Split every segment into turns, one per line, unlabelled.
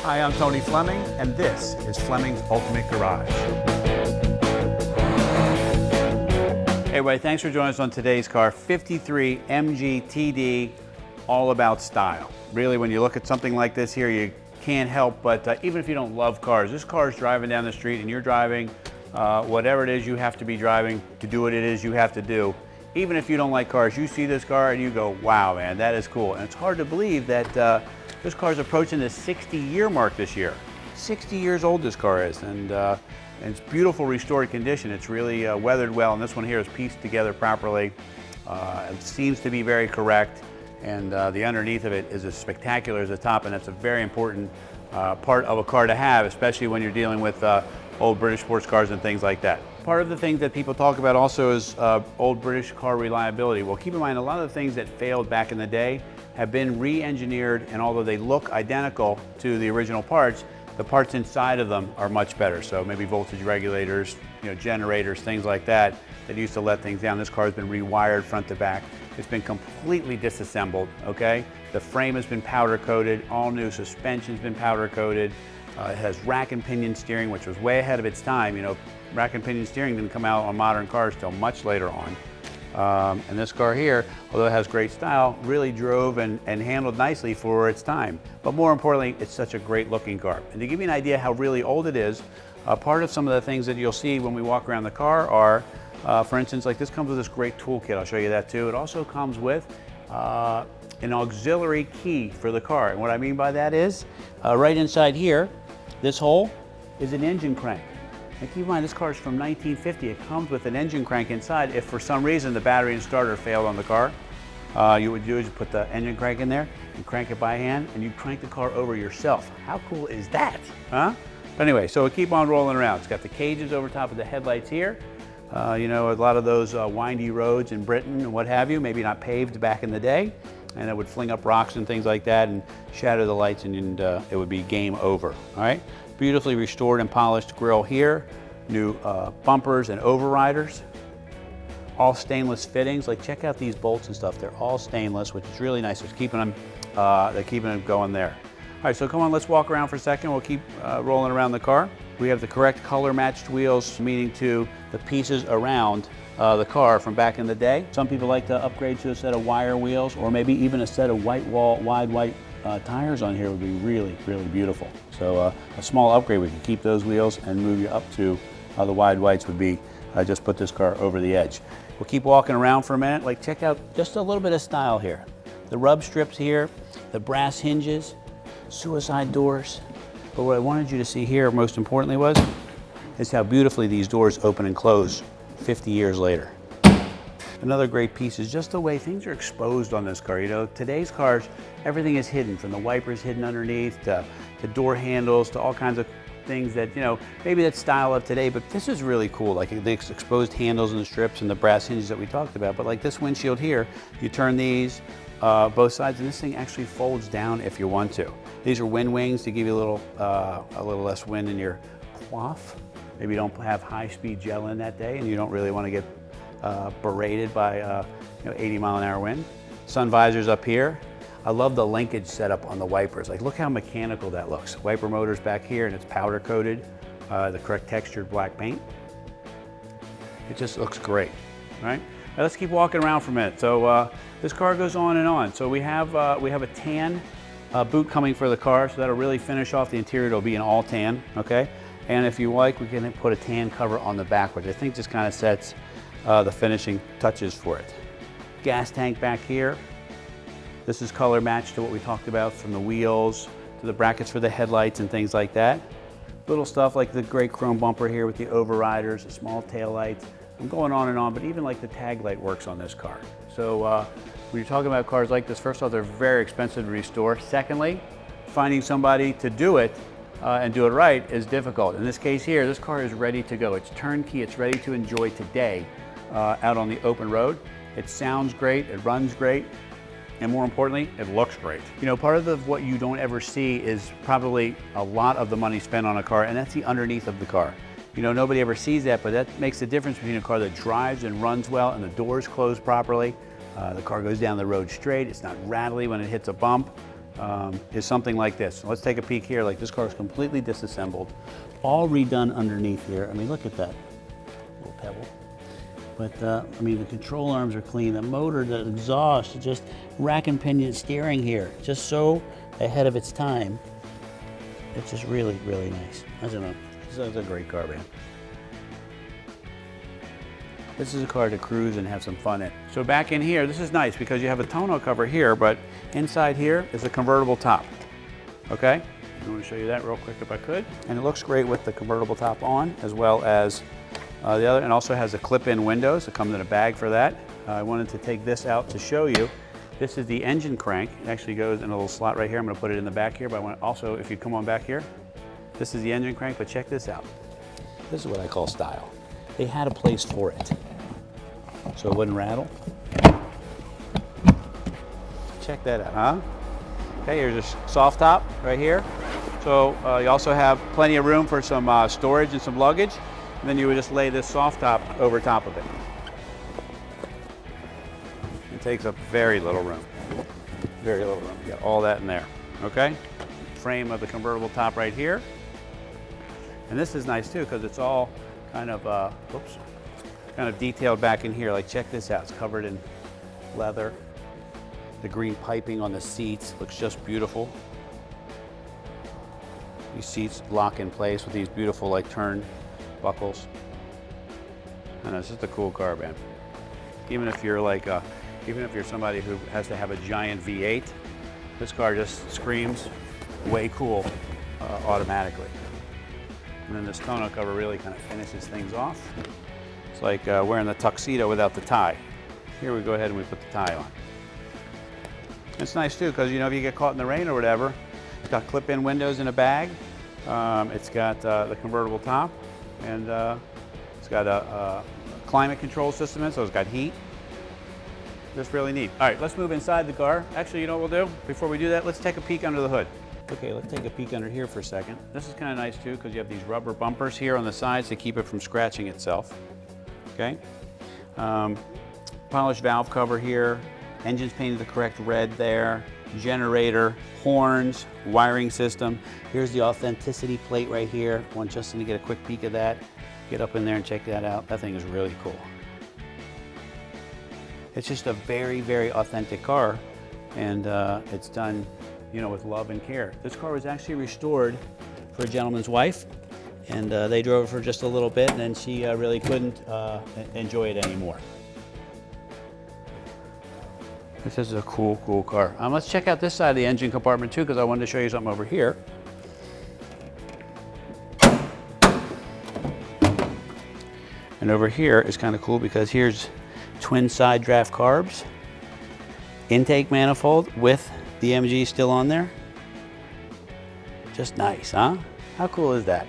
Hi, I'm Tony Fleming, and this is Fleming's Ultimate Garage. Hey everybody, thanks for joining us on today's car, 53 MG TD, all about style. Really, when you look at something like this here, you can't help but, even if you don't love cars, this car is driving down the street and you're driving whatever it is you have to be driving to do what it is you have to do. Even if you don't like cars, you see this car and you go, wow, man, that is cool. And it's hard to believe that this car is approaching the 60-year mark this year. 60 years old this car is, and it's beautiful restored condition. It's really weathered well, and this one here is pieced together properly. It seems to be very correct, and the underneath of it is as spectacular as the top, and that's a very important part of a car to have, especially when you're dealing with old British sports cars and things like that. Part of the things that people talk about also is old British car reliability. Well, keep in mind, a lot of the things that failed back in the day have been re-engineered, and although they look identical to the original parts, the parts inside of them are much better. So maybe voltage regulators, generators, things like that used to let things down. This car has been rewired front to back. It's been completely disassembled, okay? The frame has been powder coated, all new suspension's been powder coated. It has rack and pinion steering, which was way ahead of its time. Rack and pinion steering didn't come out on modern cars till much later on. And this car here, although it has great style, really drove and handled nicely for its time. But more importantly, it's such a great looking car. And to give you an idea how really old it is, part of some of the things that you'll see when we walk around the car are, for instance, like this comes with this great toolkit. I'll show you that too. It also comes with an auxiliary key for the car. And what I mean by that is, right inside here, this hole is an engine crank. And keep in mind, this car is from 1950. It comes with an engine crank inside. If for some reason the battery and starter failed on the car, you would do is put the engine crank in there and crank it by hand, and you crank the car over yourself. How cool is that, huh? But anyway, so we keep on rolling around. It's got the cages over top of the headlights here. A lot of those windy roads in Britain and what have you, maybe not paved back in the day, and it would fling up rocks and things like that and shatter the lights, and it would be game over, all right? Beautifully restored and polished grille here, new bumpers and overriders, all stainless fittings. Like, check out these bolts and stuff. They're all stainless, which is really nice. It's keeping them, they're keeping them going there. All right, so come on, let's walk around for a second. We'll keep rolling around the car. We have the correct color matched wheels, meaning to the pieces around the car from back in the day. Some people like to upgrade to a set of wire wheels, or maybe even a set of wide white tires on here would be really, really beautiful. So a small upgrade, we can keep those wheels and move you up to the wide whites would be, just put this car over the edge. We'll keep walking around for a minute. Like, check out just a little bit of style here. The rub strips here, the brass hinges, suicide doors. But what I wanted you to see here, most importantly, is how beautifully these doors open and close 50 years later. Another great piece is just the way things are exposed on this car. Today's cars, everything is hidden, from the wipers hidden underneath to door handles to all kinds of things that, maybe that's style of today, but this is really cool. Like the exposed handles and the strips and the brass hinges that we talked about. But like this windshield here, you turn these both sides, and this thing actually folds down if you want to. These are wind wings to give you a little less wind in your coif. Maybe you don't have high-speed gel in that day and you don't really want to get berated by 80-mile-an-hour wind. Sun visors up here. I love the linkage setup on the wipers. Like, look how mechanical that looks. Wiper motors back here, and it's powder coated, the correct textured black paint. It just looks great, all right? Now let's keep walking around for a minute. So this car goes on and on. So we have a tan boot coming for the car, so that'll really finish off the interior. It'll be an all tan, okay? And if you like, we can put a tan cover on the back, which I think just kind of sets the finishing touches for it. Gas tank back here. This is color matched to what we talked about, from the wheels to the brackets for the headlights and things like that. Little stuff like the great chrome bumper here with the overriders, the small tail lights. I'm going on and on, but even like the tag light works on this car. So when you're talking about cars like this, first of all, they're very expensive to restore. Secondly, finding somebody to do it and do it right is difficult. In this case here, this car is ready to go. It's turnkey, it's ready to enjoy today out on the open road. It sounds great, it runs great, and more importantly, it looks great. Part of what you don't ever see is probably a lot of the money spent on a car, and that's the underneath of the car. Nobody ever sees that, but that makes the difference between a car that drives and runs well and the doors close properly. The car goes down the road straight, it's not rattly when it hits a bump. is something like this. So let's take a peek here. Like this car is completely disassembled, all redone underneath here. I mean, look at that little pebble. But I mean, the control arms are clean. The motor, the exhaust, just rack and pinion steering here, just so ahead of its time. It's just really, really nice. I don't know. This is a great car, man. This is a car to cruise and have some fun in. So back in here, this is nice because you have a tonneau cover here, but inside here is a convertible top. Okay? I want to show you that real quick if I could. And it looks great with the convertible top on, as well as the other, and also has a clip-in windows. It comes in a bag for that. I wanted to take this out to show you. This is the engine crank. It actually goes in a little slot right here. I'm going to put it in the back here, but I want also, if you come on back here, this is the engine crank, but check this out. This is what I call style. They had a place for it, so it wouldn't rattle. Check that out, huh? Okay, here's a soft top right here. So you also have plenty of room for some storage and some luggage. And then you would just lay this soft top over top of it. It takes up very little room. Very little room. You got all that in there. Okay? Frame of the convertible top right here. And this is nice too because it's all kind of kind of detailed back in here. Like check this out. It's covered in leather. The green piping on the seats looks just beautiful. These seats lock in place with these beautiful like turn buckles. I know, it's just a cool car, man. Even if you're like, even if you're somebody who has to have a giant V8, this car just screams way cool automatically. And then this tonneau cover really kind of finishes things off. It's like wearing the tuxedo without the tie. Here we go ahead and we put the tie on. It's nice too, because you know, if you get caught in the rain or whatever, it's got clip-in windows in a bag. It's got the convertible top. And it's got a climate control system in, so it's got heat. Just really neat. All right, let's move inside the car. Actually, you know what we'll do? Before we do that, let's take a peek under the hood. Okay, let's take a peek under here for a second. This is kind of nice too, because you have these rubber bumpers here on the sides to keep it from scratching itself. Okay. Polished valve cover here. Engine's painted the correct red there. Generator, horns, wiring system. Here's the authenticity plate right here. I want Justin to get a quick peek of that. Get up in there and check that out. That thing is really cool. It's just a very, very authentic car, and it's done, you know, with love and care. This car was actually restored for a gentleman's wife, and they drove it for just a little bit, and then she really couldn't enjoy it anymore. This is a cool, cool car. Let's check out this side of the engine compartment too, because I wanted to show you something over here. And over here is kind of cool because here's twin side draft carbs, intake manifold with the MG still on there. Just nice, huh? How cool is that?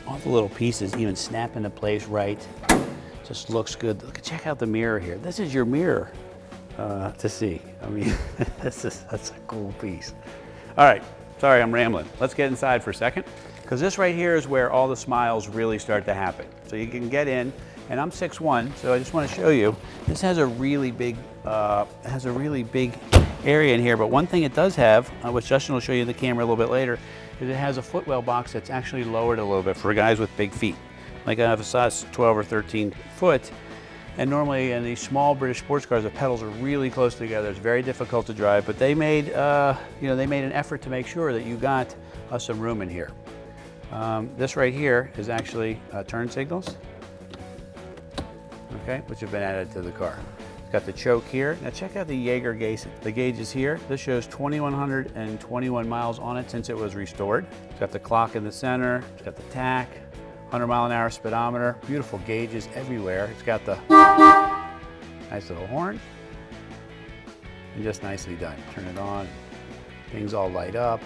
All the little pieces even snap into place right. Just looks good. Look, check out the mirror here. This is your mirror to see. I mean, that's a cool piece. All right, sorry I'm rambling. Let's get inside for a second, because this right here is where all the smiles really start to happen. So you can get in, and I'm 6'1", so I just want to show you. This has a really big, area in here. But one thing it does have, which Justin will show you in the camera a little bit later, is it has a footwell box that's actually lowered a little bit for guys with big feet. Like I have a size 12 or 13 foot, and normally in these small British sports cars, the pedals are really close together. It's very difficult to drive, but they made, they made an effort to make sure that you got some room in here. This right here is actually turn signals, okay, which have been added to the car. It's got the choke here. Now check out the Jaeger gauge, the gauges here. This shows 2,121 miles on it since it was restored. It's got the clock in the center. It's got the tach, 100-mile-an-hour speedometer. Beautiful gauges everywhere. It's got the nice little horn, and just nicely done. Turn it on. Things all light up.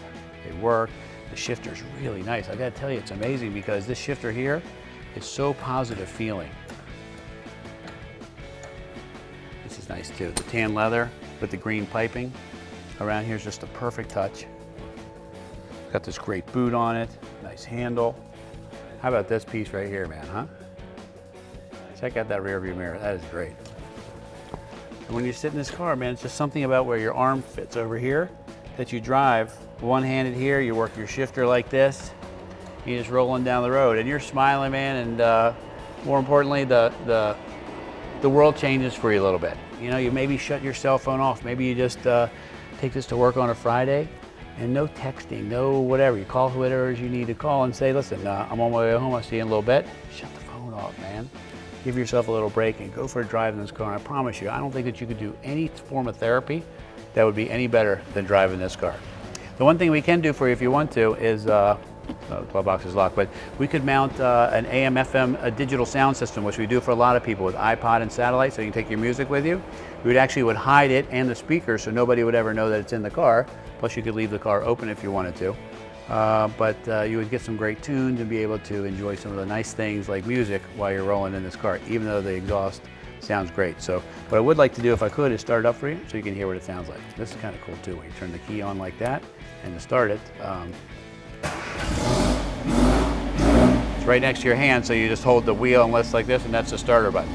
They work. The shifter's really nice. I gotta tell you, it's amazing because this shifter here is so positive feeling. This is nice too. The tan leather with the green piping around here is just a perfect touch. Got this great boot on it, nice handle. How about this piece right here, man, huh? Check out that rear view mirror, that is great. And when you sit in this car, man, it's just something about where your arm fits over here that you drive one-handed here, you work your shifter like this, you're just rolling down the road and you're smiling, man, and more importantly, the world changes for you a little bit. You know, you maybe shut your cell phone off, maybe you just take this to work on a Friday, and no texting, no whatever. You call whoever you need to call and say, listen, I'm on my way home, I'll see you in a little bit. Shut the phone off, man. Give yourself a little break and go for a drive in this car. And I promise you, I don't think that you could do any form of therapy that would be any better than driving this car. The one thing we can do for you if you want to is, the glove box is locked, but we could mount an AM, FM, a digital sound system, which we do for a lot of people with iPod and satellite, so you can take your music with you. We would hide it and the speakers so nobody would ever know that it's in the car. Plus you could leave the car open if you wanted to. But you would get some great tunes and be able to enjoy some of the nice things like music while you're rolling in this car, even though the exhaust sounds great. So what I would like to do if I could is start it up for you so you can hear what it sounds like. This is kind of cool too, when you turn the key on like that and to start it. It's right next to your hand, so you just hold the wheel and lift like this, and that's the starter button.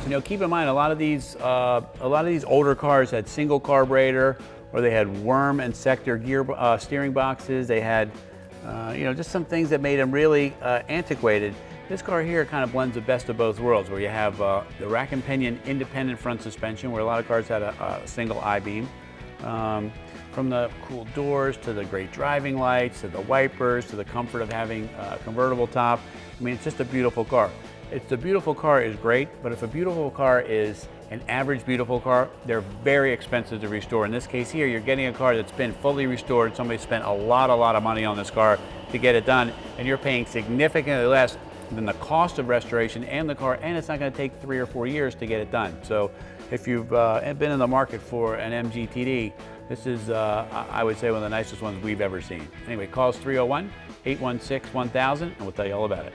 You know, keep in mind a lot of these older cars had single carburetor, or they had worm and sector gear steering boxes. They had, you know, just some things that made them really antiquated. This car here kind of blends the best of both worlds, where you have the rack and pinion independent front suspension, where a lot of cars had a single I-beam. From the cool doors to the great driving lights to the wipers to the comfort of having a convertible top. I mean, it's just a beautiful car. If the beautiful car is great, but if a beautiful car is an average beautiful car, they're very expensive to restore. In this case here, you're getting a car that's been fully restored. Somebody spent a lot of money on this car to get it done, and you're paying significantly less than the cost of restoration and the car, and it's not going to take 3 or 4 years to get it done. So if you've been in the market for an MGTD, this is, I would say, one of the nicest ones we've ever seen. Anyway, call us 301-816-1000 and we'll tell you all about it.